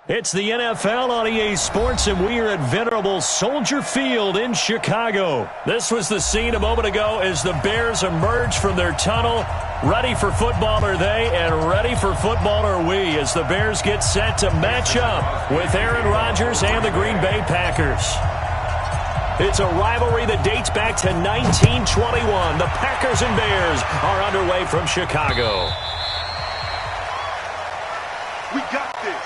It's the NFL on EA Sports, and we are at venerable Soldier Field in Chicago. This was the scene a moment ago as the Bears emerged from their tunnel. Ready for football are they, and ready for football are we, as the Bears get set to match up with Aaron Rodgers and the Green Bay Packers. It's a rivalry that dates back to 1921. The Packers and Bears are underway from Chicago. We got this.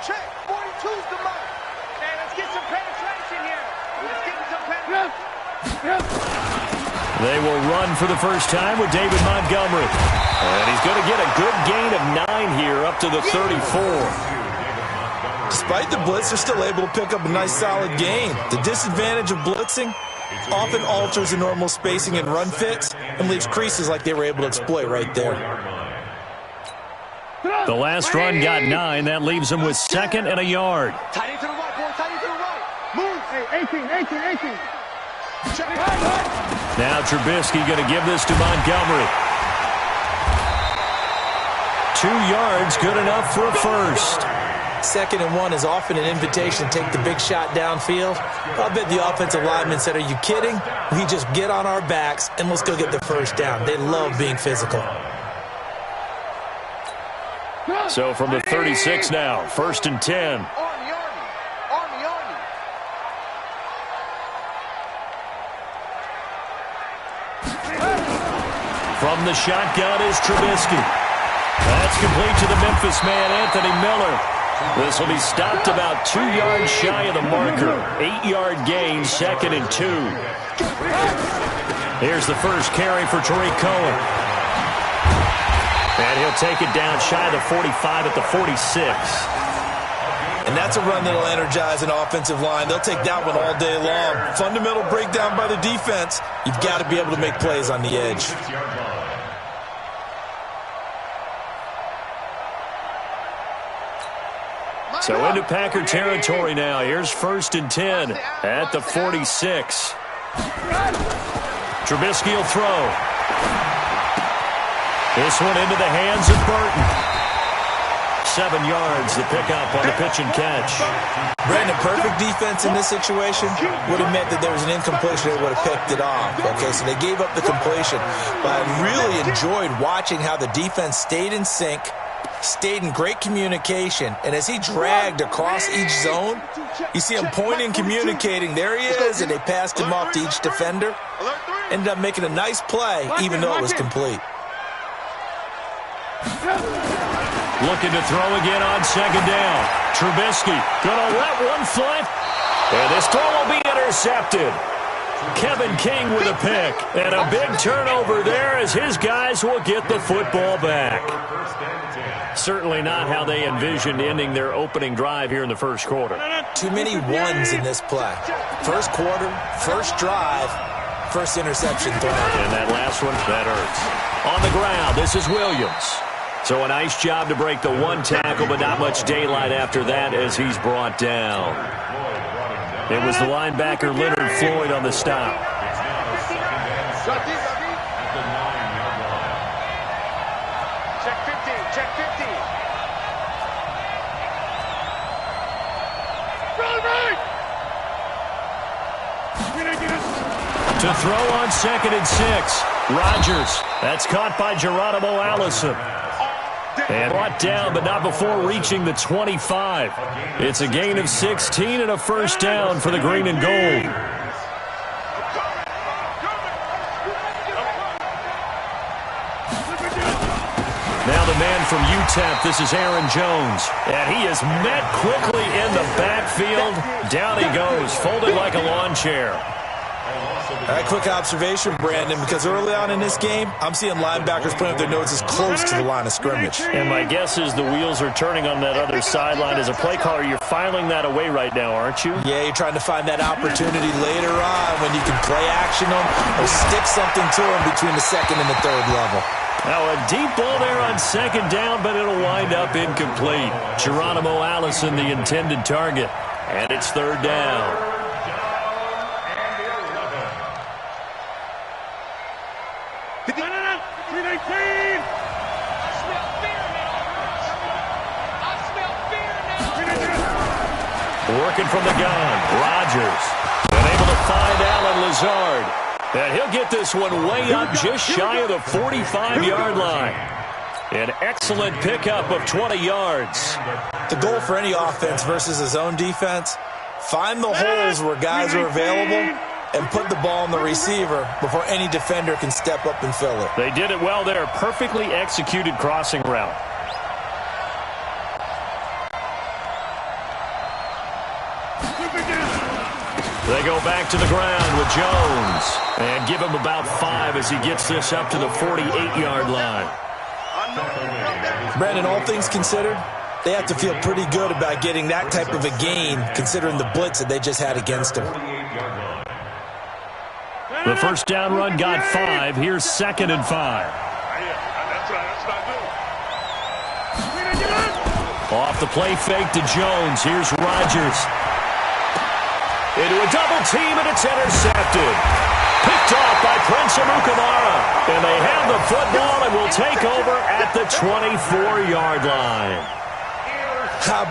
Check, 42's the mark. Hey, let's get some penetration here. Let's get some penetration. They will run for the first time with David Montgomery. And he's going to get a good gain of 9 here up to the 34. Despite the blitz, they're still able to pick up a nice solid gain. The disadvantage of blitzing often alters the normal spacing and run fits and leaves creases like they were able to exploit right there. The last run got 9. That leaves him with 2nd and a yard. Tight end to the right, boy. Tight end to the right. Move. Hey, 18. Check. Now Trubisky going to give this to Montgomery. 2 yards, good enough for a first. 2nd and 1 is often an invitation to take the big shot downfield. I bet the offensive lineman said, "Are you kidding? We just get on our backs and let's go get the first down." They love being physical. So from the 36 now, 1st and 10. Army. From the shotgun is Trubisky. That's complete to the Memphis man, Anthony Miller. This will be stopped about 2 yards shy of the marker. 8-yard gain, 2nd and 2. Here's the first carry for Tariq Cohen. And he'll take it down shy of the 45 at the 46. And that's a run that'll energize an offensive line. They'll take that one all day long. Fundamental breakdown by the defense. You've got to be able to make plays on the edge. So into Packer territory now. Here's 1st and 10 at the 46. Trubisky will throw. This one into the hands of Burton. 7 yards, the pickup on the pitch and catch. Brandon, perfect defense in this situation would have meant that there was an incompletion that would have picked it off. Okay, so they gave up the completion. But I really enjoyed watching how the defense stayed in sync, stayed in great communication, and as he dragged across each zone, you see him pointing, communicating. There he is, and they passed him off to each defender. Ended up making a nice play, even though it was complete. Looking to throw again on 2nd down. Trubisky going to let one foot. And this throw will be intercepted. Kevin King with a pick. And a big turnover there as his guys will get the football back. Certainly not how they envisioned ending their opening drive here in the first quarter. Too many ones in this play. First quarter, first drive, first interception thrown. And that last one, that hurts. On the ground, this is Williams. So a nice job to break the one tackle, but not much daylight after that as he's brought down. It was the linebacker Leonard Floyd on the stop. Check 15. Check 15. To throw on 2nd and 6. Rodgers. That's caught by Geronimo Allison. And brought down, but not before reaching the 25. It's a gain of 16 and a first down for the green and gold. Now the man from UTEP, this is Aaron Jones. And he is met quickly in the backfield. Down he goes, folded like a lawn chair. A quick observation, Brandon, because early on in this game, I'm seeing linebackers putting up their noses close to the line of scrimmage. And my guess is the wheels are turning on that other sideline. As a play caller, you're filing that away right now, aren't you? Yeah, you're trying to find that opportunity later on when you can play action them or stick something to them between the 2nd and the 3rd level. Now a deep ball there on second down, but it'll wind up incomplete. Geronimo Allison, the intended target. And it's third down. Working from the gun, Rodgers. And able to find Allen Lazard. And he'll get this one way up just shy of the 45-yard line. An excellent pickup of 20 yards. The goal for any offense versus his own defense, find the holes where guys are available and put the ball on the receiver before any defender can step up and fill it. They did it well there. Perfectly executed crossing route. They go back to the ground with Jones. And give him about 5 as he gets this up to the 48-yard line. Brandon, all things considered, they have to feel pretty good about getting that type of a gain considering the blitz that they just had against them. The first down run got 5. Here's 2nd and 5. Off the play fake to Jones. Here's Rodgers. Into a double team, and it's intercepted. Picked off by Prince Amukamara. And they have the football and will take over at the 24-yard line.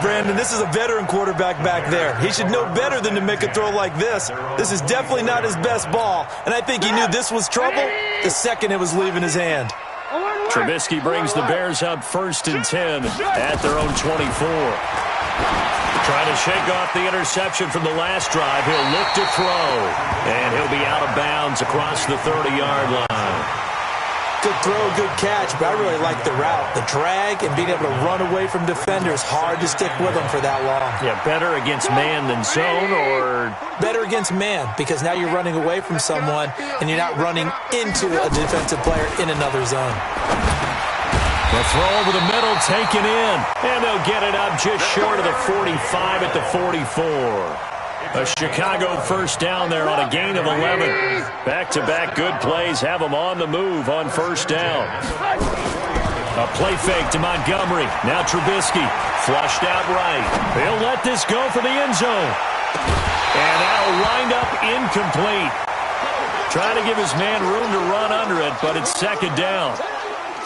Brandon, this is a veteran quarterback back there. He should know better than to make a throw like this. This is definitely not his best ball, and I think he knew this was trouble the second it was leaving his hand. Trubisky brings the Bears up 1st and 10 at their own 24. Trying to shake off the interception from the last drive. He'll look to throw, and he'll be out of bounds across the 30-yard line. Good throw, good catch, but I really like the route. The drag and being able to run away from defenders, hard to stick with them for that long. Yeah, better against man than zone, or? Better against man, because now you're running away from someone and you're not running into a defensive player in another zone. The throw over the middle, taken in, and they'll get it up just short of the 45 at the 44. A Chicago first down there on a gain of 11. Back-to-back good plays have them on the move on first down. A play fake to Montgomery. Now Trubisky flushed out right. He'll let this go for the end zone. And that'll wind up incomplete. Trying to give his man room to run under it, but it's 2nd down.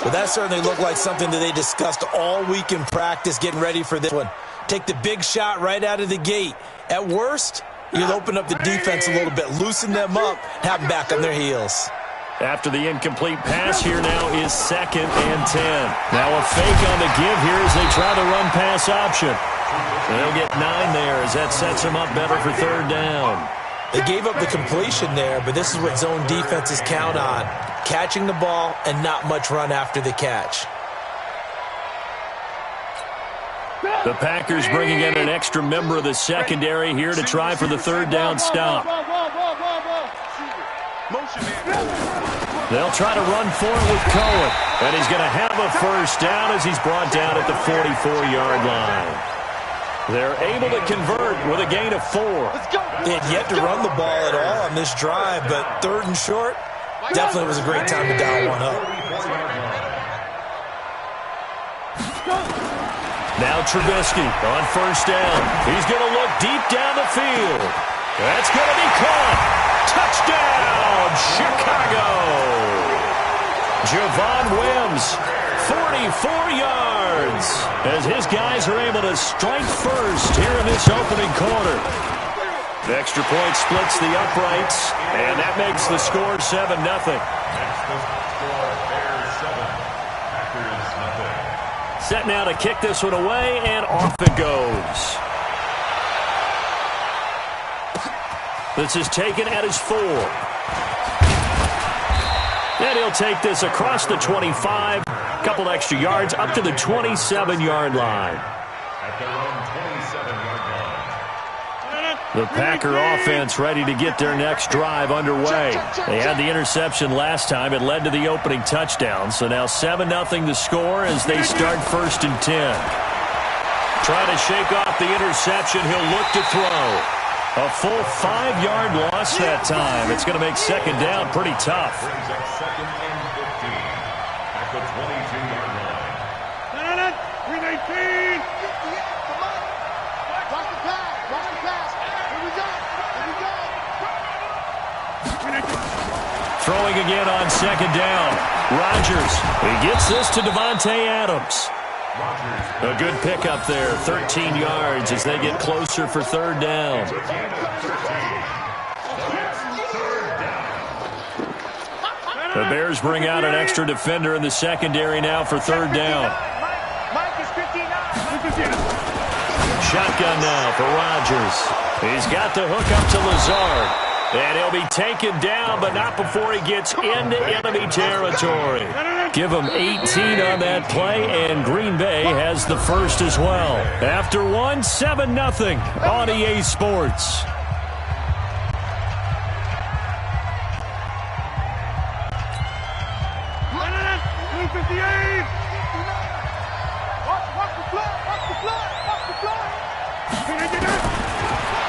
Well, that certainly looked like something that they discussed all week in practice getting ready for this one. Take the big shot right out of the gate. At worst, you'll open up the defense a little bit, loosen them up, have them back on their heels. After the incomplete pass, here now is 2nd and 10. Now a fake on the give here as they try the run-pass option. They'll get 9 there as that sets them up better for 3rd down. They gave up the completion there, but this is what zone defenses count on. Catching the ball and not much run after the catch. The Packers bringing in an extra member of the secondary here to try for the 3rd down stop. They'll try to run for it with Cohen. And he's going to have a first down as he's brought down at the 44-yard line. They're able to convert with a gain of 4. They had yet to run the ball at all on this drive, but 3rd and short, definitely was a great time to dial one up. Now Trubisky on first down. He's going to look deep down the field. That's going to be caught. Touchdown, Chicago. Javon Wims, 44 yards, as his guys are able to strike first here in this opening quarter. The extra point splits the uprights, and that makes the score 7-0. Set now to kick this one away, and off it goes. This is taken at his 4. And he'll take this across the 25, a couple extra yards, up to the 27-yard line. The Packer offense ready to get their next drive underway. They had the interception last time. It led to the opening touchdown. So now 7-0 the score as they start 1st and 10. Trying to shake off the interception. He'll look to throw. A full 5-yard loss that time. It's going to make 2nd down pretty tough. Throwing again on second down. Rodgers. He gets this to Devontae Adams. A good pickup there. 13 yards as they get closer for third down. The Bears bring out an extra defender in the secondary now for third down. Shotgun now for Rodgers. He's got the hook up to Lazard. And he'll be taken down, but not before he gets into enemy territory. Give him 18 on that play, and Green Bay has the first as well. After one, 7-0 on EA Sports.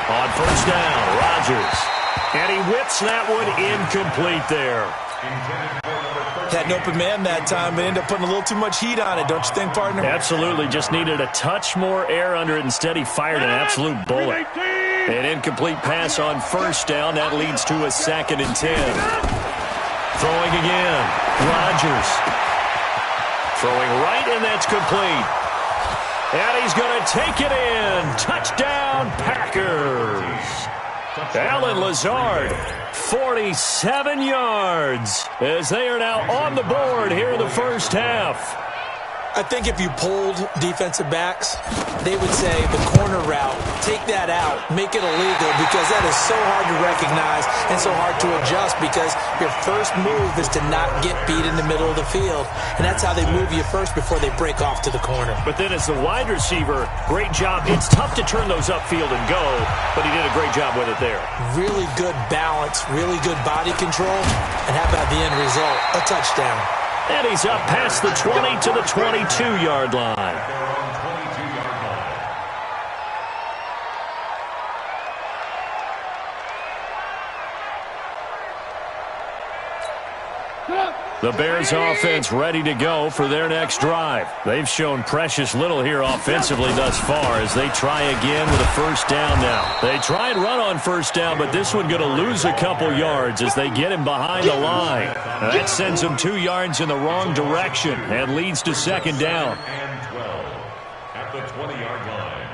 On first down, Rodgers. And he whips that one incomplete there. Had an open man that time, but ended up putting a little too much heat on it, don't you think, partner? Absolutely. Just needed a touch more air under it. Instead, he fired an absolute bullet. An incomplete pass on first down. That leads to a 2nd and 10. Throwing again. Rodgers. Throwing right, and that's complete. And he's going to take it in. Touchdown, Packers. Alan Lazard, 47 yards, as they are now on the board here in the first half. I think if you polled defensive backs, they would say the corner route, take that out, make it illegal, because that is so hard to recognize and so hard to adjust, because your first move is to not get beat in the middle of the field, and that's how they move you first before they break off to the corner. But then as the wide receiver, great job. It's tough to turn those upfield and go, but he did a great job with it there. Really good balance, really good body control, and how about the end result? A touchdown. And he's up past the 20 to the 22-yard line. The Bears offense ready to go for their next drive. They've shown precious little here offensively thus far as they try again with a first down now. They try and run on first down, but this one going to lose a couple yards as they get him behind the line. Now that sends him 2 yards in the wrong direction and leads to second down. And 12 at the 20-yard line.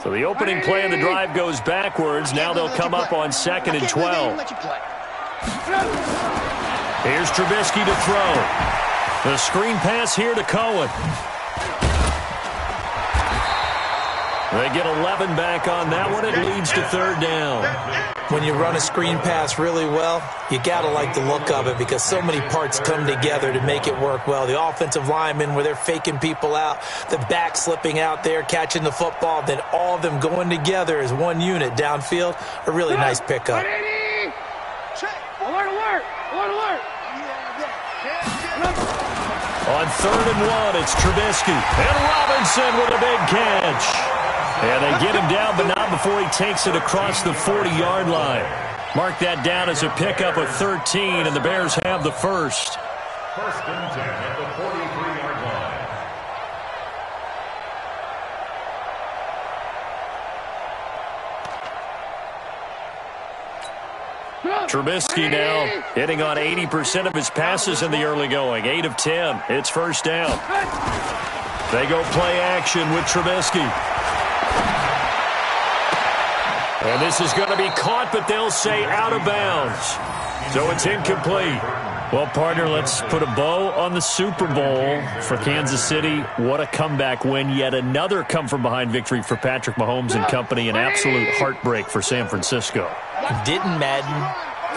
So the opening play of the drive goes backwards. Now they'll come up on 2nd and 12. Here's Trubisky to throw. The screen pass here to Cohen. They get 11 back on that one. It leads to third down. When you run a screen pass really well, you got to like the look of it because so many parts come together to make it work well. The offensive linemen where they're faking people out, the back slipping out there, catching the football, then all of them going together as one unit downfield. A really nice pickup. Alert, alert! Alert, alert! On 3rd and 1, it's Trubisky. And Robinson with a big catch. And they get him down, but not before he takes it across the 40-yard line. Mark that down as a pickup of 13, and the Bears have the first. First and 10 at the 43-yard line. Trubisky now hitting on 80% of his passes in the early going. 8 of 10. It's first down. They go play action with Trubisky. And this is going to be caught, but they'll say out of bounds. So it's incomplete. Well, partner, let's put a bow on the Super Bowl for Kansas City. What a comeback win. Yet another come-from-behind victory for Patrick Mahomes and company. An absolute heartbreak for San Francisco. Didn't Madden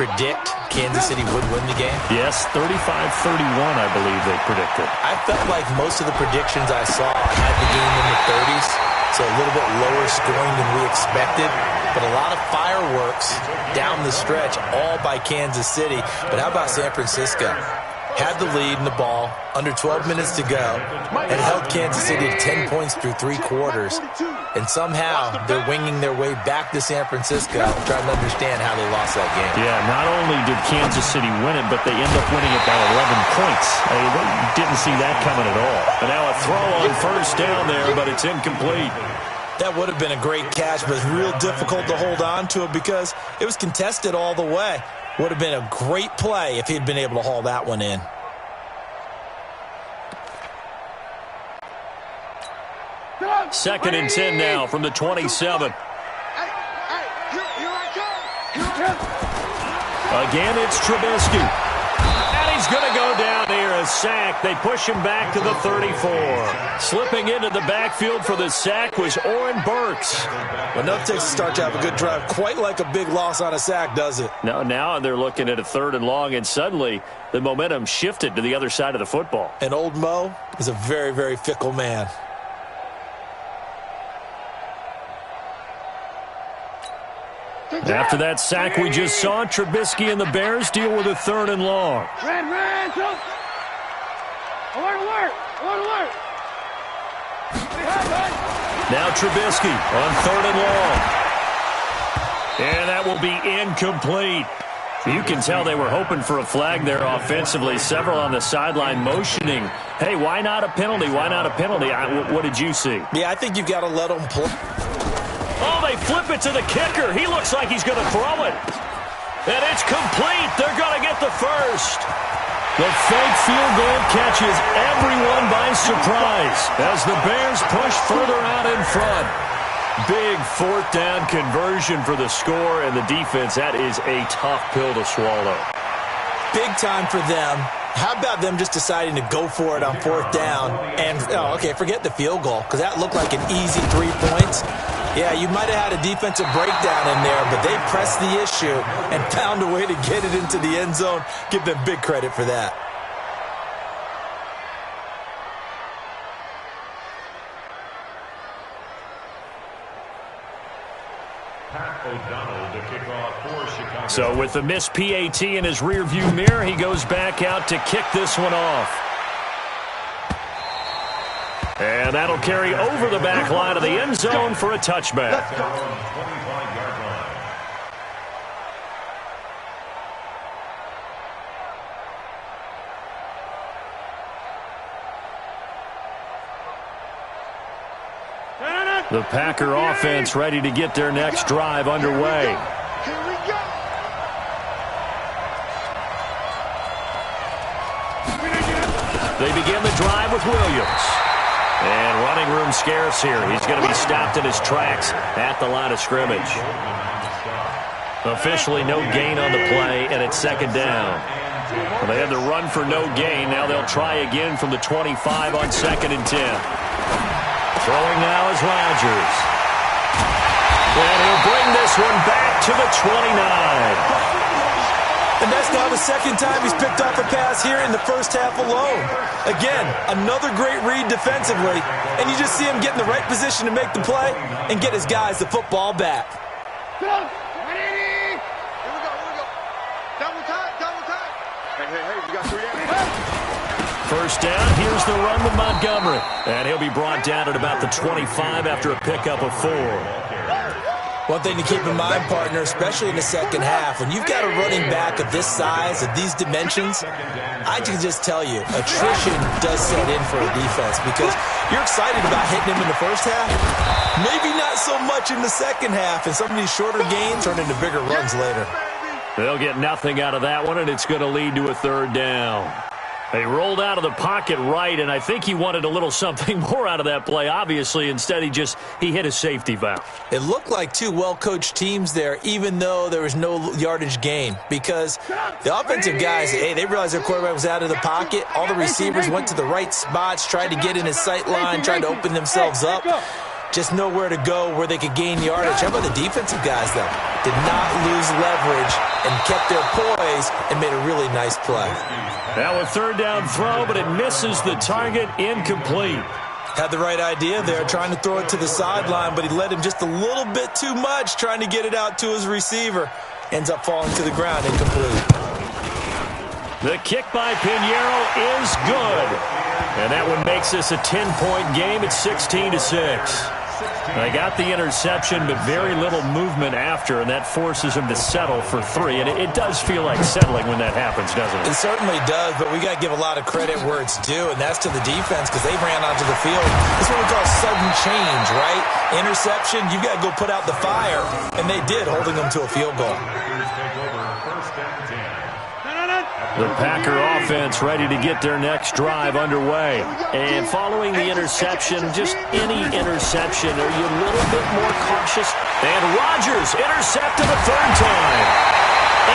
predict Kansas City would win the game? Yes, 35-31, I believe they predicted. I felt like most of the predictions I saw had the game in the 30s, so a little bit lower scoring than we expected. But a lot of fireworks down the stretch, all by Kansas City. But how about San Francisco? had the lead in the ball, under 12 minutes to go, and held Kansas City to 10 points through 3 quarters. And somehow they're winging their way back to San Francisco, trying to understand how they lost that game. Yeah, not only did Kansas City win it, but they end up winning it by 11 points. I mean, they didn't see that coming at all. And now a throw on first down there, but it's incomplete. That would have been a great catch, but it's real difficult to hold on to it because it was contested all the way. Would have been a great play if he'd been able to haul that one in. Second and 10 now from the 27. Again, it's Trubisky. And he's going to go down here, a sack. They push him back to the 34. Slipping into the backfield for the sack was Oren Burks. Well, enough takes to start to have a good drive. Quite like a big loss on a sack, does it? Now they're looking at a 3rd and long, and suddenly the momentum shifted to the other side of the football. And old Mo is a very, very fickle man. After that sack we just saw, Trubisky and the Bears deal with a 3rd and long. Now Trubisky on 3rd and long. And that will be incomplete. You can tell they were hoping for a flag there offensively. Several on the sideline motioning, hey, why not a penalty? Why not a penalty? What did you see? Yeah, I think you've got to let them play. Oh, they flip it to the kicker. He looks like he's going to throw it. And it's complete. They're going to get the first. The fake field goal catches everyone by surprise as the Bears push further out in front. Big 4th down conversion for the score, and the defense, that is a tough pill to swallow. Big time for them. How about them just deciding to go for it on 4th down? And, okay, forget the field goal, because that looked like an easy 3 points. Yeah, you might have had a defensive breakdown in there, but they pressed the issue and found a way to get it into the end zone. Give them big credit for that. So with the missed PAT in his rearview mirror, he goes back out to kick this one off. And that'll carry over the back line of the end zone for a touchback. The Packer offense ready to get their next drive underway. They begin the drive with Williams. And running room scarce here. He's going to be stopped in his tracks at the line of scrimmage. Officially no gain on the play, and it's 2nd down. Well, they had the run for no gain. Now they'll try again from the 25 on 2nd and 10. Throwing now is Rodgers. And he'll bring this one back to the 29. And that's now the 2nd time he's picked off a pass here in the first half alone. Again, another great read defensively, and you just see him get in the right position to make the play and get his guys the football back. Here we go. Double time. Hey, we got 3 out. First down, here's the run with Montgomery. And he'll be brought down at about the 25 after a pickup of 4. One thing to keep in mind, partner, especially in the second half, when you've got a running back of this size, of these dimensions, I can just tell you, attrition does set in for a defense because you're excited about hitting him in the first half. Maybe not so much in the second half, and some of these shorter gains turn into bigger runs later. They'll get nothing out of that one, and it's going to lead to a 3rd down. They rolled out of the pocket right, and I think he wanted a little something more out of that play, obviously. Instead, he hit a safety valve. It looked like 2 well-coached teams there, even though there was no yardage gain, because the offensive guys, hey, they realized their quarterback was out of the pocket. All the receivers went to the right spots, tried to get in his sight line, tried to open themselves up. Just nowhere to go where they could gain yardage. How about the defensive guys, though? Did not lose leverage and kept their poise and made a really nice play. Now a 3rd down throw, but it misses the target, incomplete. Had the right idea there, trying to throw it to the sideline, but he led him just a little bit too much, trying to get it out to his receiver. Ends up falling to the ground, incomplete. The kick by Pinheiro is good. And that one makes this a 10-point game at 16-6. They got the interception, but very little movement after, and that forces him to settle for 3. And it does feel like settling when that happens, doesn't it? It certainly does, but we got to give a lot of credit where it's due, and that's to the defense because they ran onto the field. That's what we call sudden change, right? Interception, you got to go put out the fire, and they did, holding them to a field goal. The Packer offense ready to get their next drive underway. And following the interception, just any interception, are you a little bit more cautious? And Rodgers intercepted a third time.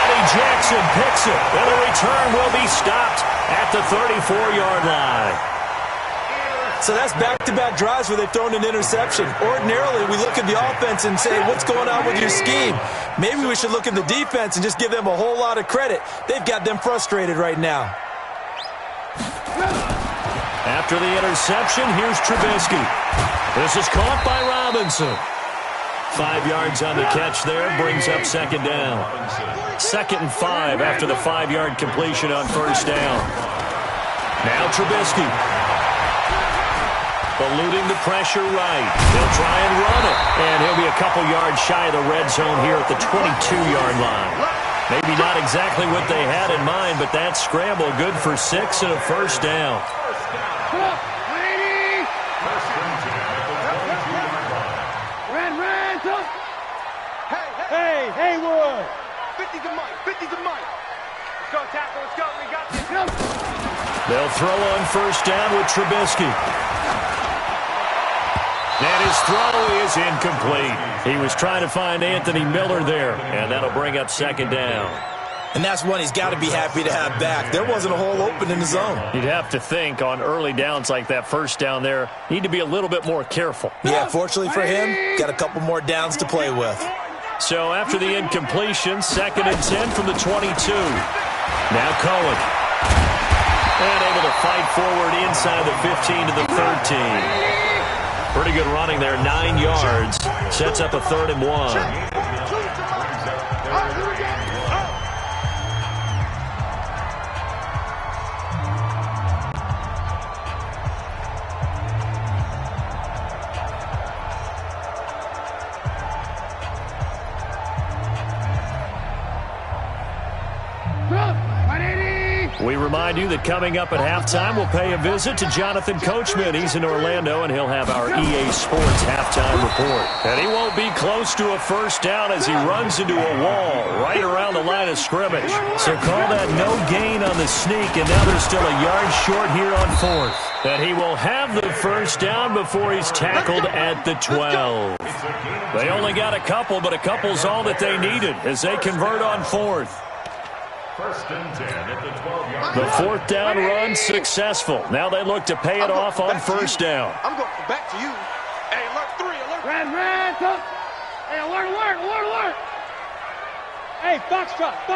Eddie Jackson picks it, and the return will be stopped at the 34-yard line. So that's back-to-back drives where they've thrown an interception. Ordinarily, we look at the offense and say, what's going on with your scheme? Maybe we should look at the defense and just give them a whole lot of credit. They've got them frustrated right now. After the interception, here's Trubisky. This is caught by Robinson. 5 yards on the catch there, brings up second down. 2nd and 5 after the 5-yard completion on first down. Now Trubisky. Eluding the pressure right. He'll try and run it. And he'll be a couple yards shy of the red zone here at the 22-yard line. Maybe not exactly what they had in mind, but that scramble good for 6 and a first down. Hey, Haywood. 50 to Mike. 50 to Mike. Let's go, tackle. Let's go. We got this. They'll throw on first down with Trubisky. And his throw is incomplete. He was trying to find Anthony Miller there, and that'll bring up second down. And that's one he's got to be happy to have back. There wasn't a hole open in the zone. You'd have to think on early downs like that first down there, need to be a little bit more careful. Yeah, fortunately for him, got a couple more downs to play with. So after the incompletion, 2nd and 10 from the 22. Now Cohen. And able to fight forward inside the 15 to the 13. Pretty good running there, 9 yards. Sets up a 3rd and 1. We remind you that coming up at halftime, we'll pay a visit to Jonathan Coachman. He's in Orlando, and he'll have our EA Sports halftime report. And he won't be close to a first down as he runs into a wall right around the line of scrimmage. So call that no gain on the sneak, and now they're still a yard short here on 4th. And he will have the first down before he's tackled at the 12. They only got a couple, but a couple's all that they needed as they convert on 4th. 1st and 10 at the 12-yard line. The 4th down run successful. Now they look to pay it off on first down. I'm going back to you. Hey, alert 3, alert. Ran, talk. Hey, alert. Hey, box truck.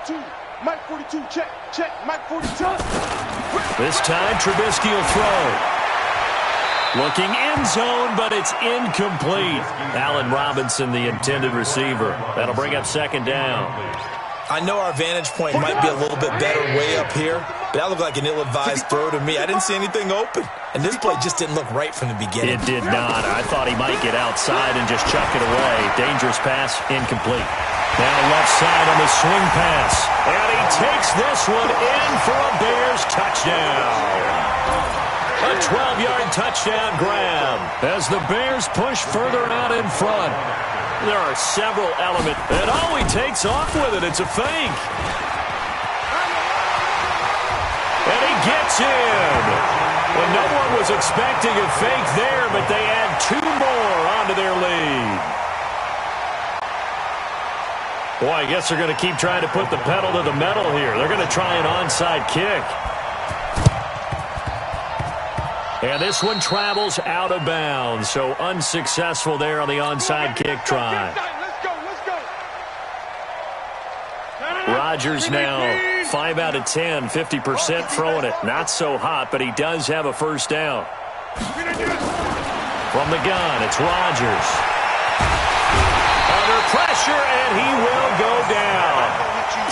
42. Mike 42, check. Mike 42. This time, Trubisky will throw. Looking end zone, but it's incomplete. Allen Robinson, the intended receiver. That'll bring up second down. I know our vantage point might be a little bit better way up here, but that looked like an ill-advised throw to me. I didn't see anything open, and this play just didn't look right from the beginning. It did not. I thought he might get outside and just chuck it away. Dangerous pass, incomplete. Now left side on the swing pass, and he takes this one in for a Bears touchdown. A 12-yard touchdown grab as the Bears push further out in front. There are several elements, and all he takes off with it, it's a fake. And he gets in. Well, no one was expecting a fake there, but they add 2 more onto their lead. Boy, I guess they're going to keep trying to put the pedal to the metal here. They're going to try an onside kick. And this one travels out of bounds, so unsuccessful there on the onside kick try. Let's go. Rodgers now 5 out of 10, 50% throwing it. Not so hot, but he does have a first down. From the gun, it's Rodgers. Under pressure, and he will go down.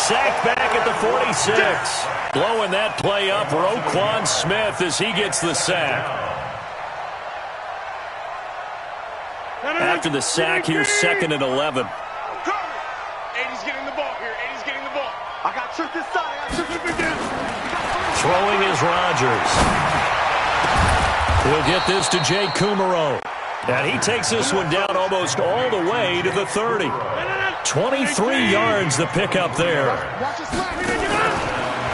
sacked back at the 46. Blowing that play up, Roquan Smith, as he gets the sack. After the sack, here's 2nd and 11. 80's getting the ball here. 80's getting the ball. I got tricked this side. I got tricked again. Throwing is Rodgers. He'll get this to Jay Kumaro. And he takes this one down almost all the way to the 30. 23 yards the pickup there.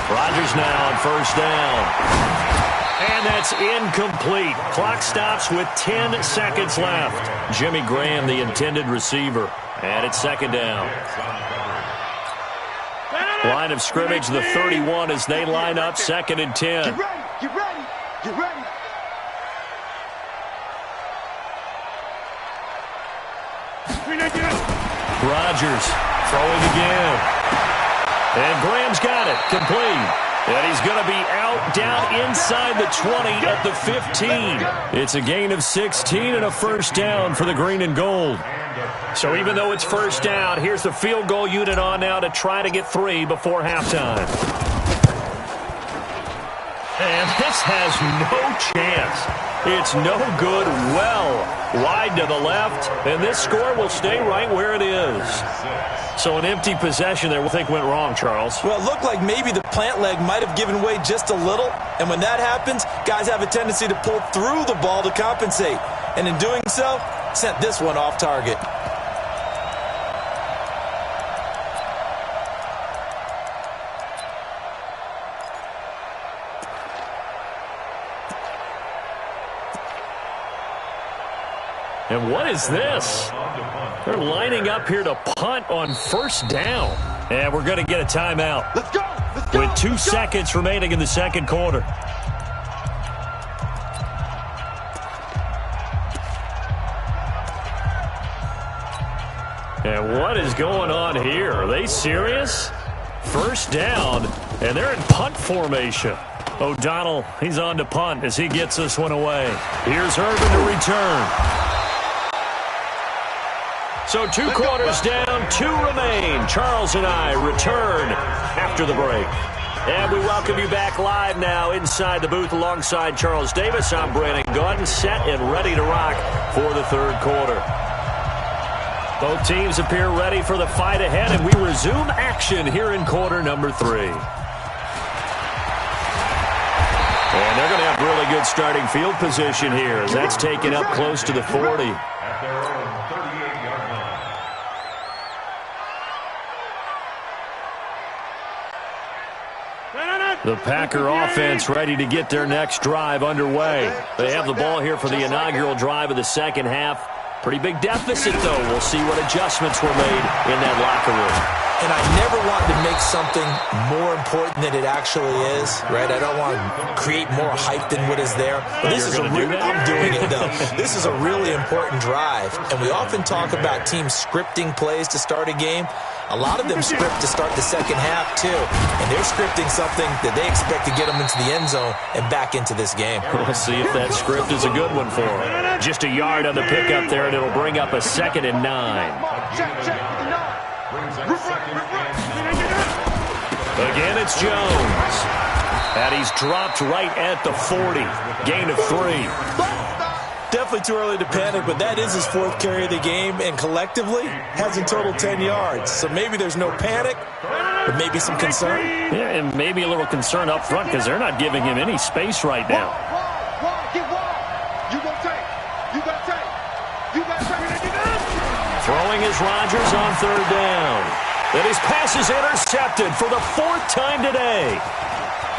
Rodgers now on 1st down. And that's incomplete. Clock stops with 10 seconds left. Jimmy Graham, the intended receiver. And it's 2nd down. Line of scrimmage, the 31 as they line up 2nd and 10. Get ready. Get ready. Get ready. Rodgers throwing again. And Graham's got it. Complete. And he's going to be out down inside the 20 at the 15. It's a gain of 16 and a 1st down for the green and gold. So even though it's 1st down, here's the field goal unit on now to try to get 3 before halftime. And this has no chance. It's no good, well wide to the left, and this score will stay right where it is. So an empty possession there, we think went wrong, Charles. Well, it looked like maybe the plant leg might have given way just a little, and when that happens, guys have a tendency to pull through the ball to compensate, and in doing so, sent this one off target. And what is this? They're lining up here to punt on 1st down. And we're going to get a timeout. Let's go. Let's go. With 2 seconds remaining in the 2nd quarter. And what is going on here? Are they serious? 1st down, and they're in punt formation. O'Donnell, he's on to punt as he gets this one away. Here's Urban to return. So 2 quarters down, 2 remain. Charles and I return after the break. And we welcome you back live now inside the booth alongside Charles Davis. I'm Brandon Gordon, set and ready to rock for the 3rd quarter. Both teams appear ready for the fight ahead, and we resume action here in quarter number 3. And they're going to have really good starting field position here as that's taken up close to the 40. At their own 38-yard line. The Packer offense ready to get their next drive underway. They have the ball here for the inaugural drive of the 2nd half. Pretty big deficit, though. We'll see what adjustments were made in that locker room. And I never want to make something more important than it actually is, right? I don't want to create more hype than what is there. But this is I'm doing it, though. This is a really important drive. And we often talk about teams scripting plays to start a game. A lot of them script to start the 2nd half, too. And they're scripting something that they expect to get them into the end zone and back into this game. We'll see if that script is a good one for them. Just a yard on the pickup there, and it'll bring up a 2nd and 9. Check with the 9. Again, it's Jones. And he's dropped right at the 40. Gain of 3. Definitely too early to panic, but that is his 4th carry of the game, and collectively has in total 10 yards. So maybe there's no panic, but maybe some concern. Yeah, and maybe a little concern up front because they're not giving him any space right now. Wide, get wide. You gonna take. You gotta take. You gotta take. Throwing is Rodgers on 3rd down. And his pass is intercepted for the 4th time today.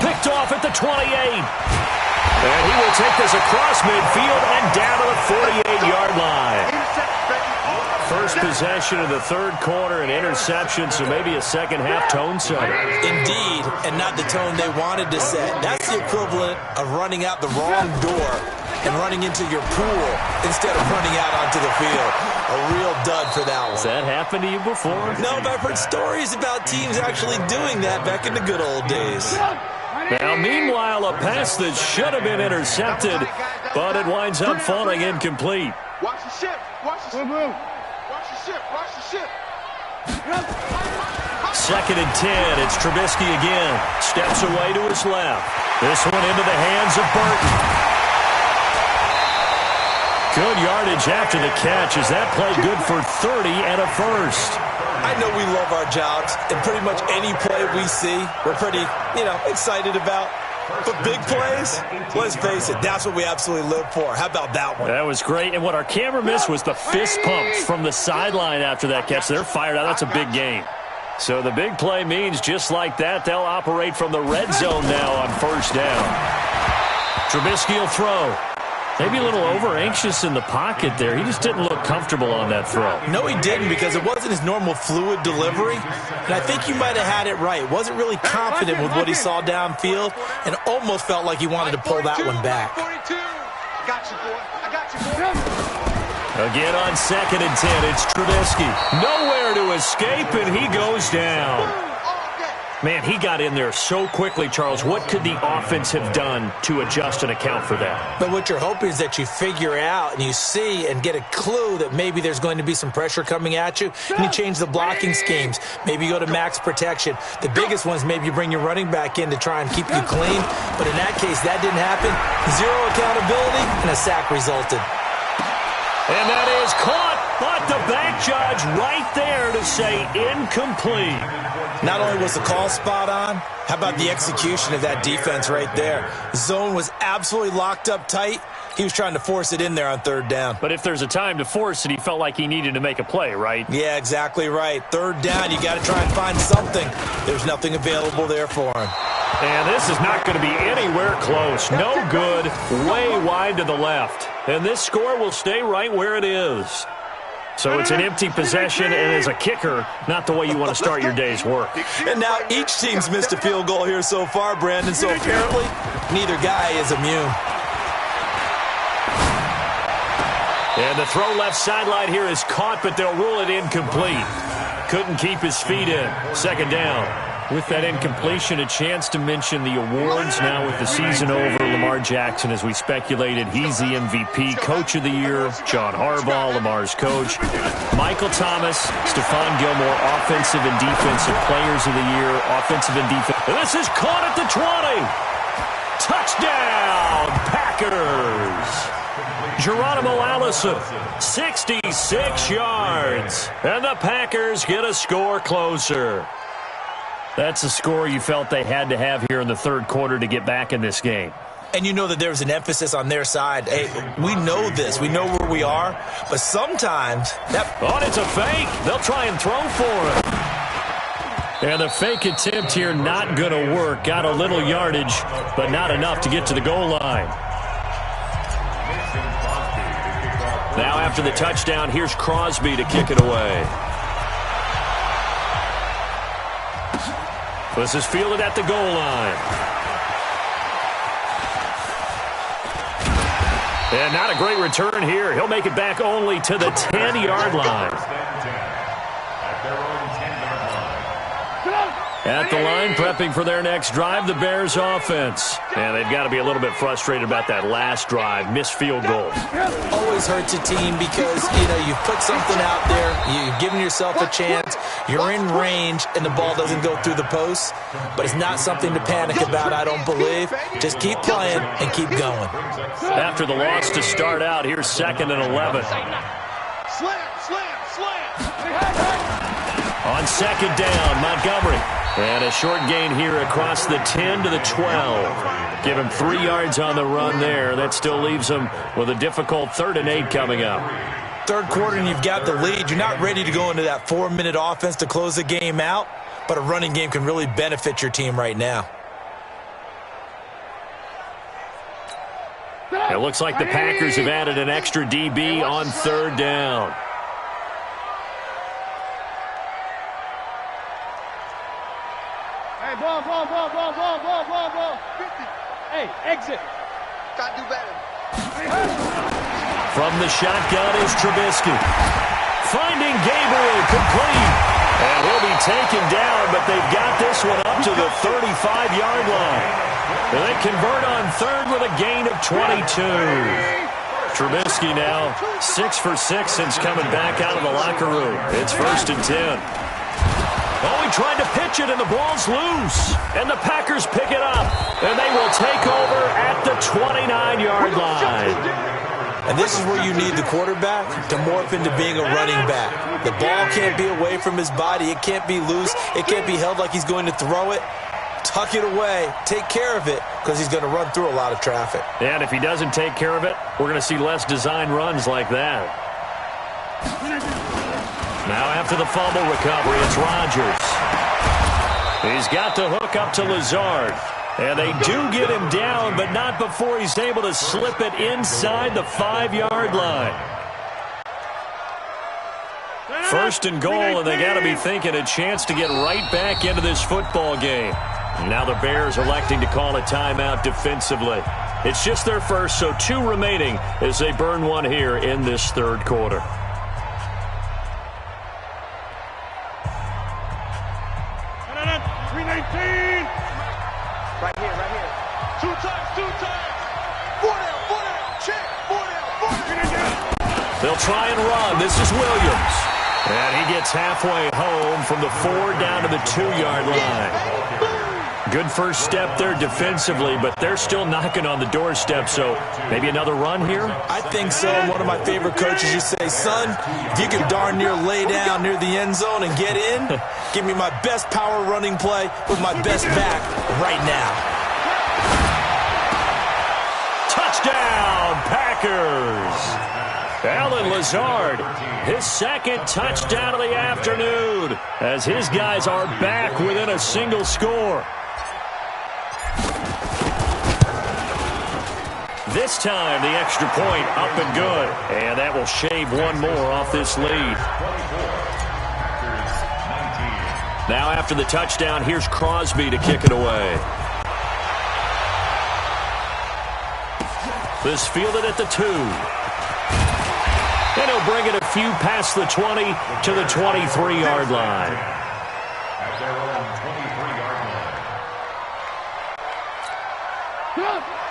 Picked off at the 28. And he will take this across midfield and down to the 48-yard line. First possession of the 3rd quarter, an interception, so maybe a 2nd half tone setter. Indeed, and not the tone they wanted to set. That's the equivalent of running out the wrong door and running into your pool instead of running out onto the field. A real dud for that one. Has that happened to you before? No, but I've heard stories about teams actually doing that back in the good old days. Now, meanwhile, a pass that should have been intercepted, but it winds up falling incomplete. Watch the ship. Watch the ship. Watch the ship. Watch the ship. 2nd and 10. It's Trubisky again. Steps away to his left. This one into the hands of Burton. Good yardage after the catch. Is that play good for 30 and a first? I know we love our jobs, and pretty much any play we see, we're pretty, excited about. But big plays, let's face it, that's what we absolutely live for. How about that one? That was great. And what our camera missed was the fist pump from the sideline after that catch. They're fired out. That's a big game. So the big play means just like that, they'll operate from the red zone now on first down. Trubisky will throw. Maybe a little over-anxious in the pocket there. He just didn't look comfortable on that throw. No, he didn't, because it wasn't his normal fluid delivery. And I think you might have had it right. Wasn't really confident with what he saw downfield and almost felt like he wanted to pull that one back. I got you, boy. I got you, boy. Again on 2nd and 10, it's Trubisky. Nowhere to escape, and he goes down. Man, he got in there so quickly, Charles. What could the offense have done to adjust and account for that? But what you're hoping is that you figure out and you see and get a clue that maybe there's going to be some pressure coming at you, and you change the blocking schemes. Maybe you go to max protection. The biggest one is maybe you bring your running back in to try and keep you clean. But in that case, that didn't happen. Zero accountability, and a sack resulted. And that is caught, but the back judge right there to say incomplete. Not only was the call spot on, how about the execution of that defense right there? Zone was absolutely locked up tight. He was trying to force it in there on 3rd down. But if there's a time to force it, he felt like he needed to make a play, right? Yeah, exactly right. 3rd down, you got to try and find something. There's nothing available there for him. And this is not going to be anywhere close. No good, way wide to the left. And this score will stay right where it is. So it's an empty possession, and as a kicker, not the way you want to start your day's work. And now each team's missed a field goal here so far, Brandon, so apparently neither guy is immune. And the throw left sideline here is caught, but they'll rule it incomplete. Couldn't keep his feet in. 2nd down. With that incompletion, a chance to mention the awards now with the season over. Lamar Jackson, as we speculated, he's the MVP, Coach of the Year. John Harbaugh, Lamar's coach. Michael Thomas, Stephon Gilmore, Offensive and Defensive Players of the Year. Offensive and Defensive. This is caught at the 20. Touchdown, Packers. Geronimo Allison, 66 yards. And the Packers get a score closer. That's a score you felt they had to have here in the 3rd quarter to get back in this game. And you know that there's an emphasis on their side. Hey, we know this. We know where we are. But sometimes that... Oh, it's a fake. They'll try and throw for it. And the fake attempt here not going to work. Got a little yardage, but not enough to get to the goal line. Now after the touchdown, here's Crosby to kick it away. This is fielded at the goal line. And not a great return here. He'll make it back only to the 10-yard line. At the line, prepping for their next drive, the Bears offense. And they've got to be a little bit frustrated about that last drive, missed field goal. Always hurts a team because, you've put something out there, you've given yourself a chance, you're in range, and the ball doesn't go through the posts. But it's not something to panic about, I don't believe. Just keep playing and keep going. After the loss to start out, here's 2nd and 11. Slam, slam, slam. On 2nd down, Montgomery. And a short gain here across the 10 to the 12. Give him 3 yards on the run there. That still leaves him with a difficult 3rd and 8 coming up. 3rd quarter and you've got the lead. You're not ready to go into that 4-minute offense to close the game out, but a running game can really benefit your team right now. It looks like the Packers have added an extra DB on 3rd down. Hey, ball. 50. Hey, exit. Gotta do better. From the shotgun is Trubisky. Finding Gabriel, complete. And he'll be taken down, but they've got this one up to the 35-yard line. And they convert on 3rd with a gain of 22. Trubisky now 6 for 6 since coming back out of the locker room. It's 1st and 10. Oh, he tried to pitch it, and the ball's loose. And the Packers pick it up, and they will take over at the 29-yard line. And this is where you need the quarterback to morph into being a running back. The ball can't be away from his body. It can't be loose. It can't be held like he's going to throw it. Tuck it away. Take care of it because he's going to run through a lot of traffic. And if he doesn't take care of it, we're going to see less design runs like that. Now after the fumble recovery, it's Rodgers. He's got the hook up to Lazard. And they do get him down, but not before he's able to slip it inside the 5-yard line. First and goal, and they got to be thinking a chance to get right back into this football game. Now the Bears electing to call a timeout defensively. It's just their first, so 2 remaining as they burn one here in this third quarter. Right here, right here. 2 times, 2 times. 4 down, check. 4 down. They'll try and run. This is Williams. And he gets halfway home from the 4 down to the 2-yard line. Good first step there defensively, but they're still knocking on the doorstep, so maybe another run here? I think so. One of my favorite coaches used to say, son, if you can darn near lay down near the end zone and get in, give me my best power running play with my best back right now. Touchdown, Packers! Alan Lazard, his second touchdown of the afternoon, as his guys are back within a single score. This time, the extra point up and good. And that will shave one more off this lead. Now after the touchdown, here's Crosby to kick it away. This fielded at the 2. And he'll bring it a few past the 20 to the 23-yard line. At their own 23-yard line.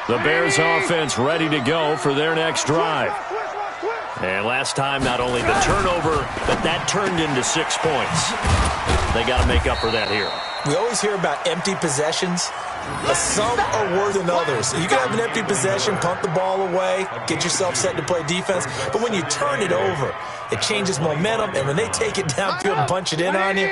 The Bears offense ready to go for their next drive. And last time, not only the turnover, but that turned into 6 points. They got to make up for that here. We always hear about empty possessions. Some are worse than others. You can have an empty possession, punt the ball away, get yourself set to play defense. But when you turn it over, it changes momentum. And when they take it downfield and punch it in on you,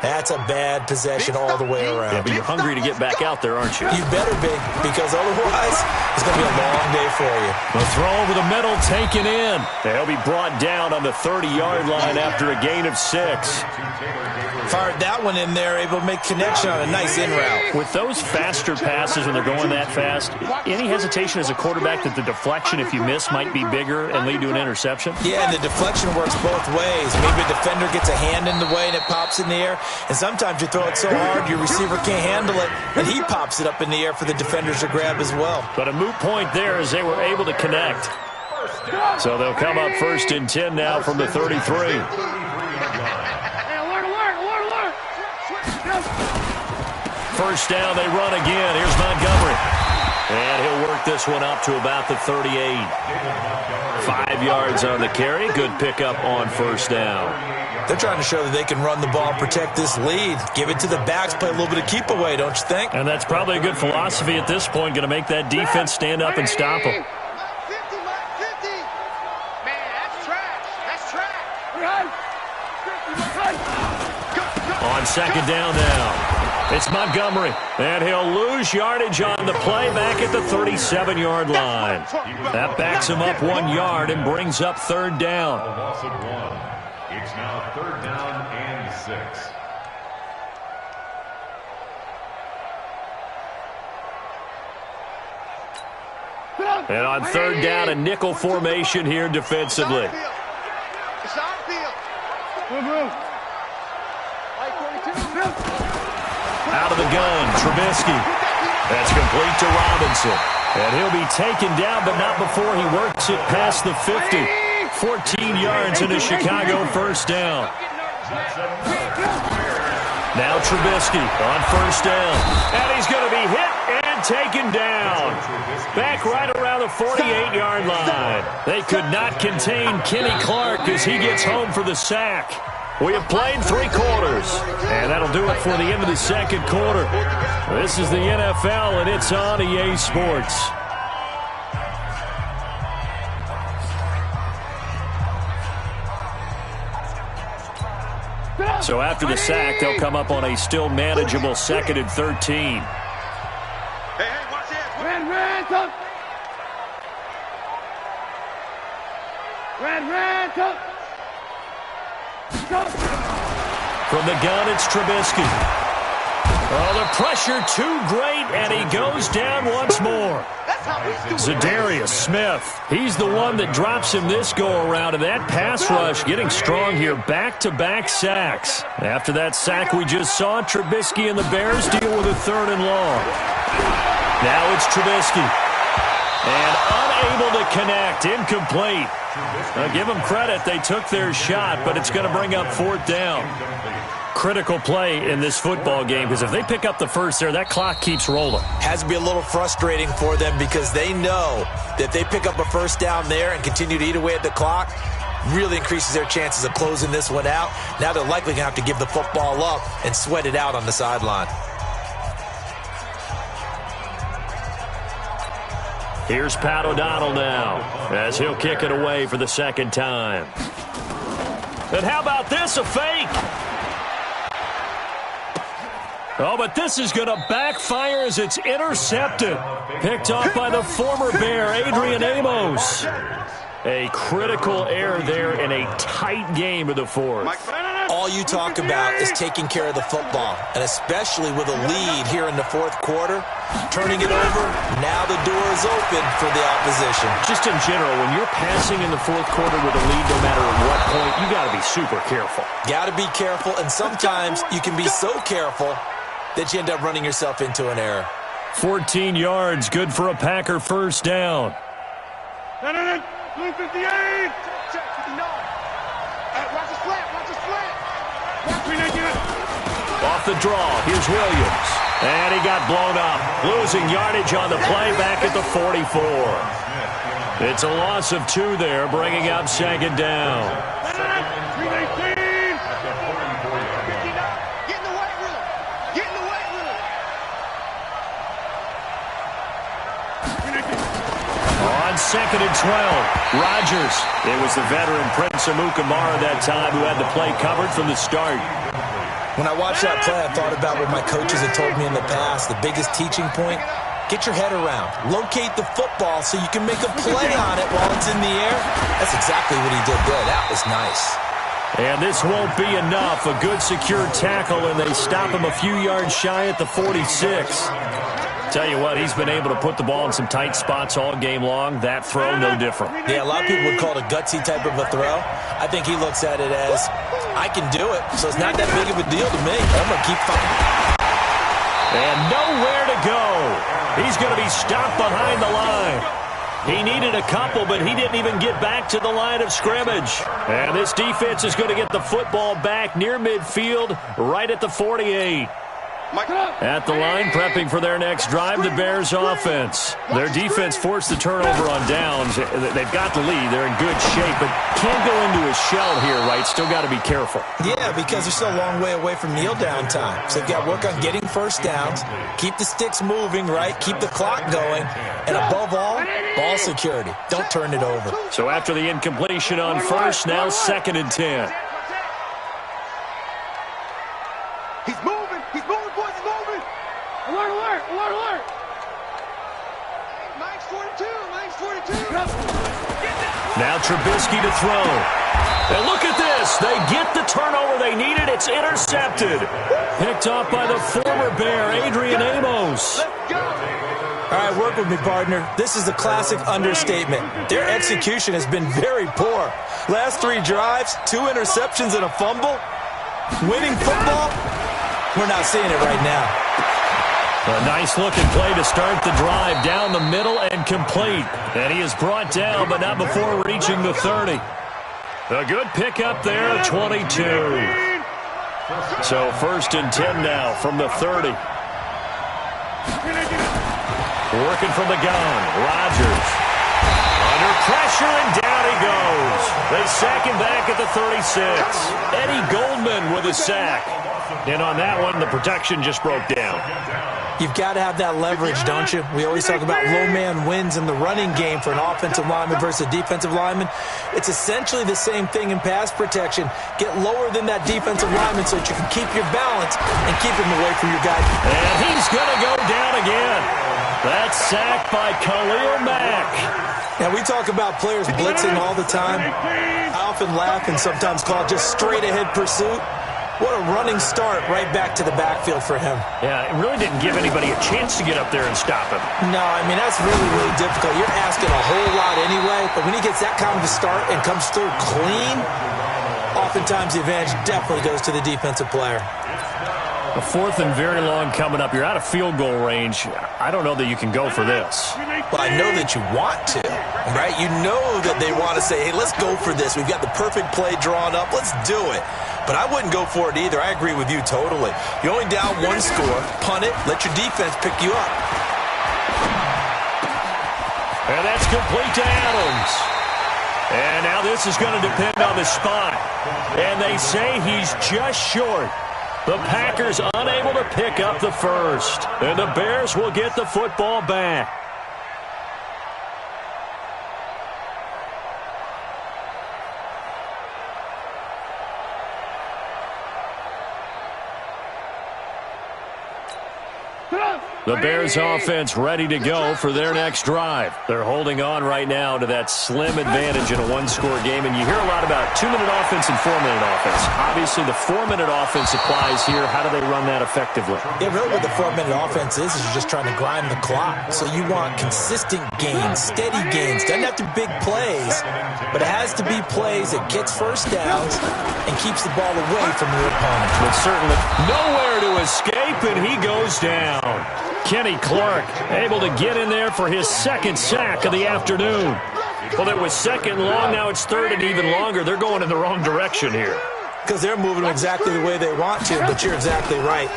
that's a bad possession all the way around. Yeah, but you're hungry to get back out there, aren't you? You better be, because otherwise it's going to be a long day for you. The throw over the middle taken in. They'll be brought down on the 30-yard line after a gain of 6. Fired that one in there, able to make connection on a nice in route. With those faster passes when they're going that fast, any hesitation as a quarterback that the deflection, if you miss, might be bigger and lead to an interception? Yeah, and the deflection works both ways. Maybe a defender gets a hand in the way and it pops in the air. And sometimes you throw it so hard your receiver can't handle it, and he pops it up in the air for the defenders to grab as well. But a moot point there as they were able to connect. So they'll come up 1st and 10 now from the 33. First down, they run again. Here's Montgomery. And he'll work this one up to about the 38. 5 yards on the carry. Good pickup on first down. They're trying to show that they can run the ball, protect this lead. Give it to the backs, play a little bit of keep away, don't you think? And that's probably a good philosophy at this point, going to make that defense stand up and stop them. On second down now. It's Montgomery, and he'll lose yardage on the play back at the 37-yard line. That backs him up 1 yard and brings up 3rd down. A loss of 1. It's now 3rd down and 6. And on 3rd down, a nickel formation here defensively. Out of the gun, Trubisky. That's complete to Robinson. And he'll be taken down, but not before he works it past the 50. 14 yards into Chicago, 1st down. Now Trubisky on 1st down. And he's going to be hit and taken down. Back right around the 48-yard line. They could not contain Kenny Clark as he gets home for the sack. We have played 3 quarters, and that'll do it for the end of the second quarter. This is the NFL, and it's on EA Sports. So after the sack, they'll come up on a still manageable 2nd and 13. Hey, watch this. From the gun, it's Trubisky. Oh, the pressure too great, and he goes down once more. Za'Darius Smith, he's the one that drops him this go-around, and that pass rush getting strong here, back-to-back sacks. After that sack we just saw, Trubisky and the Bears deal with a 3rd and long. Now it's Trubisky, and unable to connect, incomplete. Now give them credit, they took their shot, but it's going to bring up 4th down. Critical play in this football game, because if they pick up the first there, that clock keeps rolling. Has to be a little frustrating for them because they know that if they pick up a first down there and continue to eat away at the clock, really increases their chances of closing this one out. Now they're likely going to have to give the football up and sweat it out on the sideline. Here's Pat O'Donnell now as he'll kick it away for the 2nd time. And how about this, a fake? Oh, but this is going to backfire as it's intercepted. Picked off by the former Bear, Adrian Amos. A critical error there in a tight game of the 4th. All you talk about is taking care of the football, and especially with a lead here in the 4th quarter, turning it over, now the door is open for the opposition. Just in general, when you're passing in the 4th quarter with a lead, no matter at what point, you got to be super careful. Got to be careful, and sometimes you can be so careful that you end up running yourself into an error. 14 yards, good for a Packer first down. Blue 58. Check 59. Watch his flat. Off the draw, here's Williams. And he got blown up. Losing yardage on the play back at the 44. It's a loss of 2 there, bringing up 2nd down. 319. Get in the weight room. Get in the weight room. On 2nd and 12, Rodgers. It was the veteran Prince Amukamara that time who had the play covered from the start. When I watched that play, I thought about what my coaches had told me in the past. The biggest teaching point, get your head around. Locate the football so you can make a play on it while it's in the air. That's exactly what he did there. That was nice. And this won't be enough. A good secure tackle, and they stop him a few yards shy at the 46. Tell you what, he's been able to put the ball in some tight spots all game long. That throw, no different. Yeah, a lot of people would call it a gutsy type of a throw. I think he looks at it as, I can do it, so it's not that big of a deal to me. I'm going to keep fighting. And nowhere to go. He's going to be stopped behind the line. He needed a couple, but he didn't even get back to the line of scrimmage. And this defense is going to get the football back near midfield, right at the 48. At the line, prepping for their next drive, the Bears offense. Their defense forced the turnover on downs. They've got the lead. They're in good shape, but can't go into a shell here, right? Still got to be careful. Yeah, because they're still a long way away from kneel down time. So they've got to work on getting first downs, keep the sticks moving, right? Keep the clock going, and above all, ball security. Don't turn it over. So after the incompletion on first, now 2nd and 10. He's moving, boys, he's moving. Alert. Mike's 42. Now Trubisky to throw. And look at this. They get the turnover they needed. It's intercepted. Picked off by the former Bear, Adrian Amos. All right, work with me, partner. This is a classic understatement. Their execution has been very poor. Last 3 drives, 2 interceptions and a fumble. Winning football? We're not seeing it right now. A nice-looking play to start the drive down the middle and complete. And he is brought down, but not before reaching the 30. A good pickup there, 22. So 1st and 10 now from the 30. Working from the gun, Rodgers. Under pressure and down down he goes. They sack him back at the 36. Eddie Goldman with a sack. And on that one, the protection just broke down. You've got to have that leverage, don't you? We always talk about low man wins in the running game for an offensive lineman versus a defensive lineman. It's essentially the same thing in pass protection. Get lower than that defensive lineman so that you can keep your balance and keep him away from your guy. And he's going to go down again. That's sacked by Khalil Mack. Now, we talk about players blitzing all the time. I often laugh and sometimes call it just straight-ahead pursuit. What a running start right back to the backfield for him. Yeah, it really didn't give anybody a chance to get up there and stop him. No, I mean, that's really, really difficult. You're asking a whole lot anyway, but when he gets that kind of a start and comes through clean, oftentimes the advantage definitely goes to the defensive player. A fourth and very long coming up. You're out of field goal range. I don't know that you can go for this. Well, I know that you want to, right? You know that they want to say, hey, let's go for this. We've got the perfect play drawn up. Let's do it. But I wouldn't go for it either. I agree with you totally. You're only down one score. Punt it. Let your defense pick you up. And that's complete to Adams. And now this is going to depend on the spot. And they say he's just short. The Packers unable to pick up the first. And the Bears will get the football back. The Bears offense ready to go for their next drive. They're holding on right now to that slim advantage in a one-score game. And you hear a lot about 2-minute offense and 4-minute offense. Obviously, the 4-minute offense applies here. How do they run that effectively? Yeah, really what the 4-minute offense is you're just trying to grind the clock. So you want consistent gains, steady gains. Doesn't have to be big plays, but it has to be plays that gets first downs and keeps the ball away from your opponent. But certainly nowhere to escape, and he goes down. Kenny Clark able to get in there for his second sack of the afternoon. Well, it was second long. Now it's third and even longer. They're going in the wrong direction here. Because they're moving exactly the way they want to, but you're exactly right.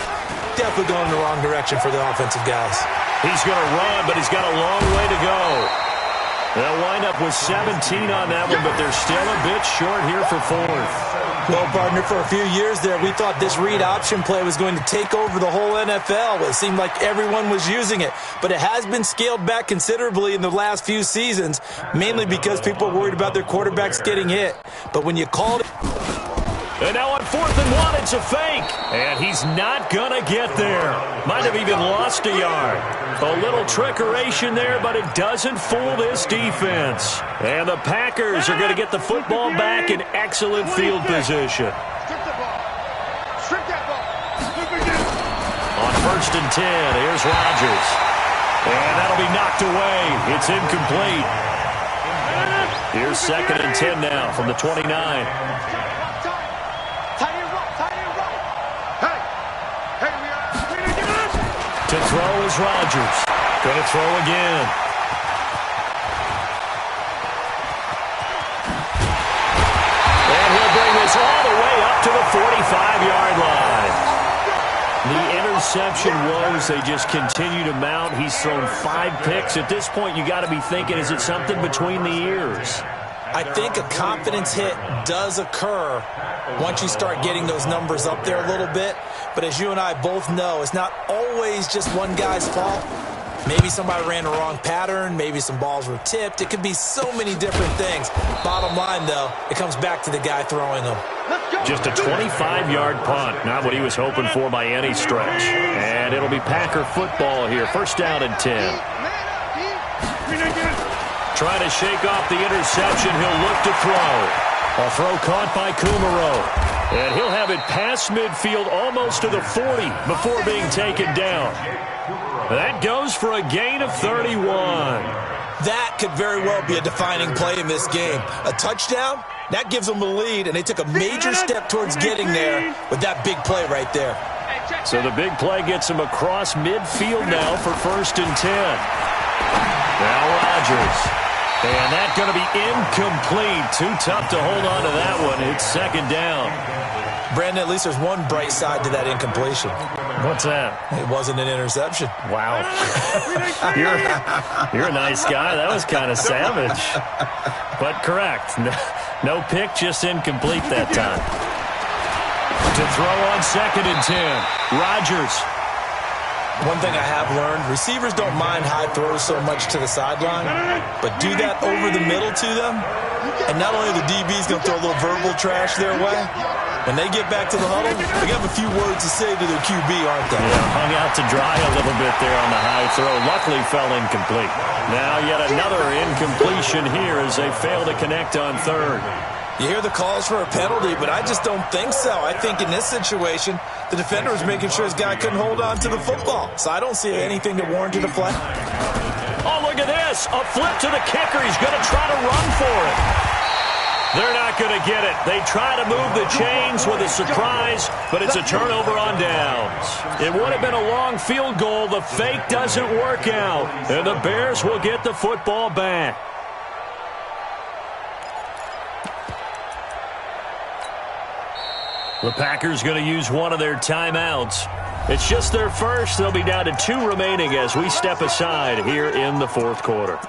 Definitely going in the wrong direction for the offensive guys. He's going to run, but he's got a long way to go. They'll wind up with 17 on that one, but they're still a bit short here for fourth. Well, partner, for a few years there, we thought this read option play was going to take over the whole NFL. It seemed like everyone was using it, but it has been scaled back considerably in the last few seasons, mainly because people are worried about their quarterbacks getting hit. But when you called it... And now on 4th and 1, it's a fake. And he's not going to get there. Might have even lost a yard. A little trickeration there, but it doesn't fool this defense. And the Packers are going to get the football back in excellent field position. On 1st and 10, here's Rodgers. And that'll be knocked away. It's incomplete. Here's 2nd and 10 now from the 29. To throw is Rodgers. Going to throw again. And he'll bring this all the way up to the 45-yard line. The interception woes, they just continue to mount. He's thrown 5 picks. At this point, you got to be thinking, is it something between the ears? I think a confidence hit does occur once you start getting those numbers up there a little bit. But as you and I both know, it's not always just one guy's fault. Maybe somebody ran the wrong pattern. Maybe some balls were tipped. It could be so many different things. Bottom line, though, it comes back to the guy throwing them. Just a 25-yard punt. Not what he was hoping for by any stretch. And it'll be Packer football here. 1st down and 10. Trying to shake off the interception. He'll look to throw. A throw caught by Kumaro. And he'll have it past midfield almost to the 40 before being taken down. That goes for a gain of 31. That could very well be a defining play in this game. A touchdown, that gives them a lead, and they took a major step towards getting there with that big play right there. So the big play gets him across midfield now for 1st and 10. Now Rodgers. And that's going to be incomplete. Too tough to hold on to that one. It's 2nd down. Brandon, at least there's one bright side to that incompletion. What's that? It wasn't an interception. Wow. You're a nice guy. That was kind of savage. but correct. No pick, just incomplete that time. To throw on 2nd and 10. Rodgers. One thing I have learned, receivers don't mind high throws so much to the sideline, but do that over the middle to them, and not only are the DBs going to throw a little verbal trash their way, when they get back to the huddle, they have a few words to say to their QB, aren't they? Yeah, hung out to dry a little bit there on the high throw. Luckily fell incomplete. Now yet another incompletion here as they fail to connect on 3rd. You hear the calls for a penalty, but I just don't think so. I think in this situation, the defender was making sure his guy couldn't hold on to the football. So I don't see anything that warranted a play. Oh, look at this. A flip to the kicker. He's going to try to run for it. They're not going to get it. They try to move the chains with a surprise, but it's a turnover on downs. It would have been a long field goal. The fake doesn't work out, and the Bears will get the football back. The Packers going to use one of their timeouts. It's just their first. They'll be down to 2 remaining as we step aside here in the 4th quarter.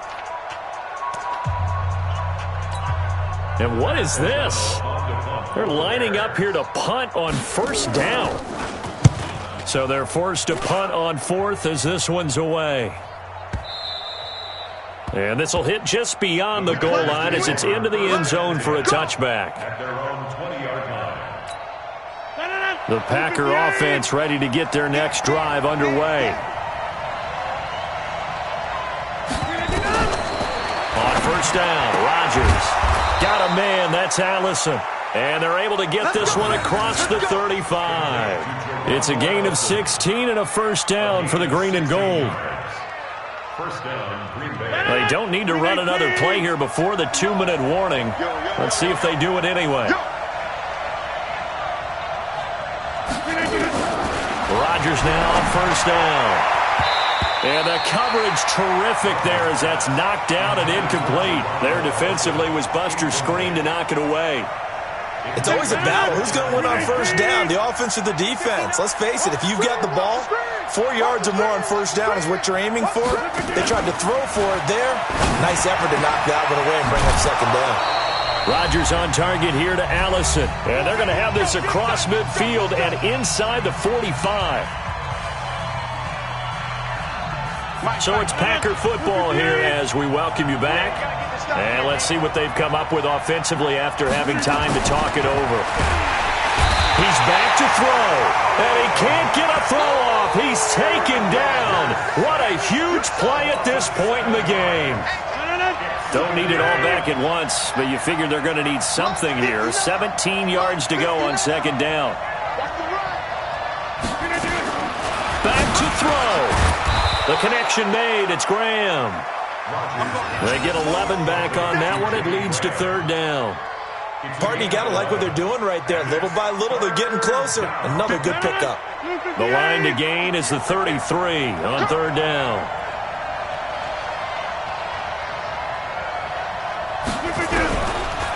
And what is this? They're lining up here to punt on 1st down. So they're forced to punt on 4th as this one's away. And this will hit just beyond the goal line as it's into the end zone for a touchback. At their own 20-yard line. The Packer offense ready to get their next drive underway. On 1st down, Rodgers. Got a man, that's Allison. And they're able to get this one across the 35. It's a gain of 16 and a 1st down for the green and gold. 1st down, Green Bay. They don't need to run another play here before the 2-minute warning. Let's see if they do it anyway. Rodgers now on 1st down. And the coverage terrific there as that's knocked down and incomplete. There defensively was Buster's screen to knock it away. It's always a battle. Who's going to win on 1st down, the offense or the defense? Let's face it, if you've got the ball, 4 yards or more on 1st down is what you're aiming for. They tried to throw for it there. Nice effort to knock that one away and bring up 2nd down. Rodgers on target here to Allison. And they're going to have this across midfield and inside the 45. So it's Packer football here as we welcome you back. And let's see what they've come up with offensively after having time to talk it over. He's back to throw. And he can't get a throw off. He's taken down. What a huge play at this point in the game. Don't need it all back at once, but you figure they're going to need something here. 17 yards to go on 2nd down. Back to throw. The connection made. It's Graham. They get 11 back on that one. It leads to 3rd down. Pardon, you got to like what they're doing right there. Little by little, they're getting closer. Another good pickup. The line to gain is the 33 on 3rd down.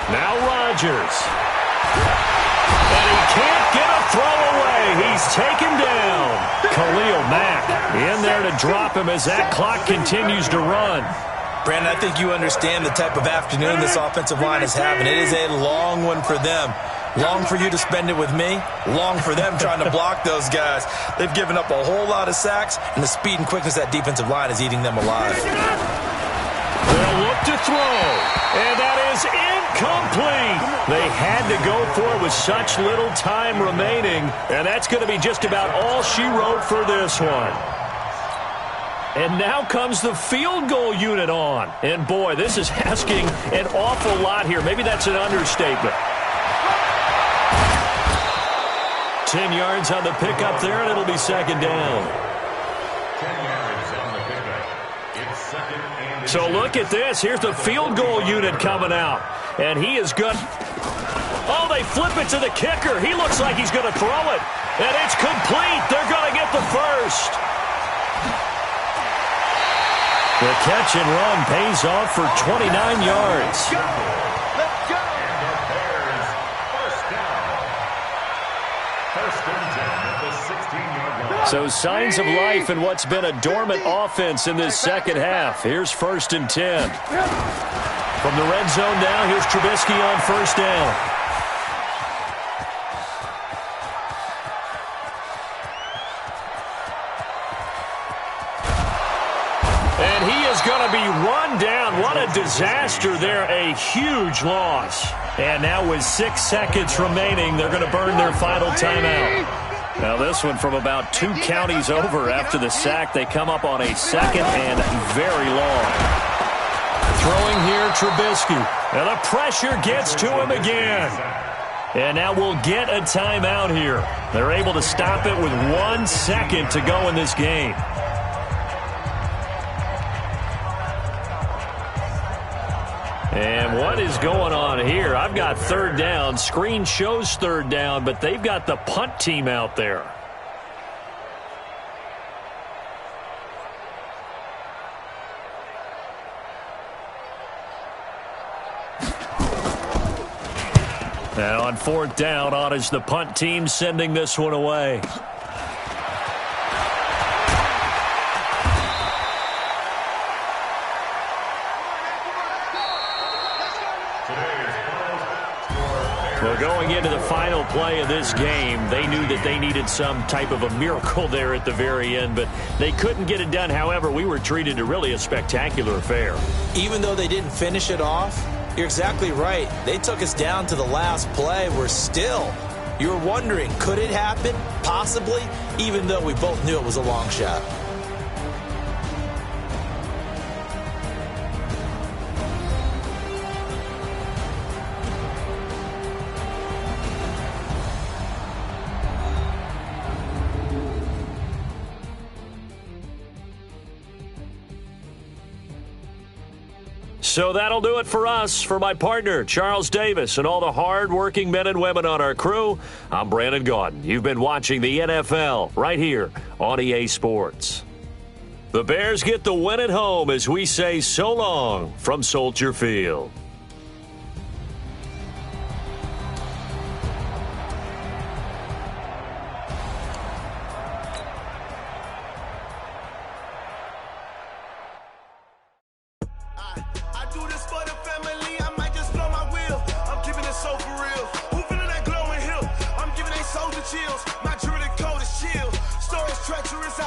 Now Rodgers. And he can't get a throw away. He's taken down. Khalil Mack in there to drop him as that clock continues to run. Brandon, I think you understand the type of afternoon this offensive line is having. It is a long one for them. Long for you to spend it with me. Long for them trying to block those guys. They've given up a whole lot of sacks, and the speed and quickness of that defensive line is eating them alive. They'll look to throw, and that is incomplete. They had to go for it with such little time remaining, and that's going to be just about all she wrote for this one. And now comes the field goal unit on. And, boy, this is asking an awful lot here. Maybe that's an understatement. 10 yards on the pickup there, and it'll be 2nd down. 10 yards on the pickup. It's 2nd and... So look at this. Here's the field goal unit coming out. And he is good. Oh, they flip it to the kicker. He looks like he's going to throw it. And it's complete. They're going to get the first. The catch and run pays off for 29 yards. And the Bears, 1st down. 1st and 10 at the 16-yard line. So signs of life in what's been a dormant offense in this second half. Here's 1st and 10. From the red zone now, here's Trubisky on first down. And he is going to be run down. What a disaster there. A huge loss. And now with 6 seconds remaining, they're going to burn their final timeout. Now this one from about 2 counties over after the sack. They come up on a 2nd and very long. Throwing here, Trubisky. And the pressure gets to him again. And now we'll get a timeout here. They're able to stop it with 1 second to go in this game. And what is going on here? I've got 3rd down. Screen shows 3rd down, but they've got the punt team out there. Now on 4th down, on is the punt team sending this one away. Well, going into the final play of this game, they knew that they needed some type of a miracle there at the very end, but they couldn't get it done. However, we were treated to really a spectacular affair. Even though they didn't finish it off, you're exactly right. They took us down to the last play. We're still, you were wondering, could it happen? Possibly, even though we both knew it was a long shot. So that'll do it for us. For my partner, Charles Davis, and all the hard-working men and women on our crew, I'm Brandon Gaudin. You've been watching the NFL right here on EA Sports. The Bears get the win at home as we say so long from Soldier Field. My jewelry coat is chill. Storage treacherous.